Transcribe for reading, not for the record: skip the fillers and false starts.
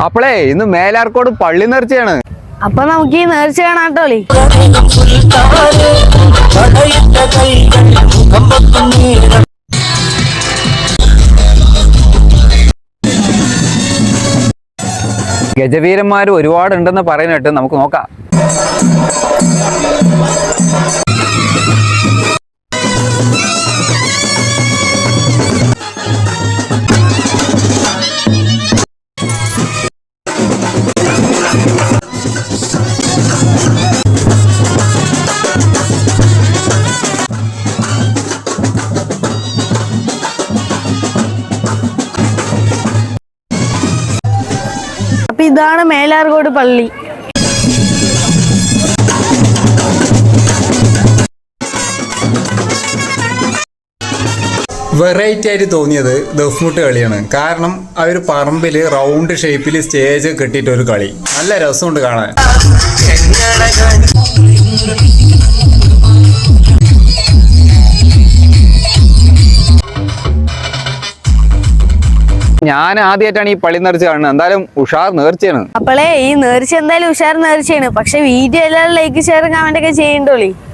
അപ്പളേ ഇന്ന് മേലാർക്കോട് പള്ളി നേർച്ചയാണ്. അപ്പൊ നമുക്ക് ഈ നേർച്ച കാണാട്ടോളി. ഗജവീരന്മാർ ഒരുപാടുണ്ടെന്ന് പറയുന്നിട്ട് നമുക്ക് നോക്കാം. അപ്പൊ ഇതാണ് മേലാർകോട് പള്ളി. വെറൈറ്റി ആയിട്ട് തോന്നിയത് ദഫ്മുട്ട് കളിയാണ്. കാരണം ആ ഒരു പറമ്പിൽ റൗണ്ട് ഷേപ്പിൽ സ്റ്റേജ് കെട്ടിയിട്ടൊരു കളി, നല്ല രസമുണ്ട് കാണാൻ. ഞാൻ ആദ്യമായിട്ടാണ് ഈ പള്ളി നേർച്ച കാണുന്നത്. എന്തായാലും ഉഷാർ നേർച്ചയാണ്. അപ്പോളേ ഈ നേർച്ച എന്തായാലും ഉഷാർ നേർച്ചയാണ്. പക്ഷെ വീഡിയോ എല്ലാവരും ലൈക്ക് ഷെയർ കമന്റ് ഒക്കെ ചെയ്യണ്ടോളി.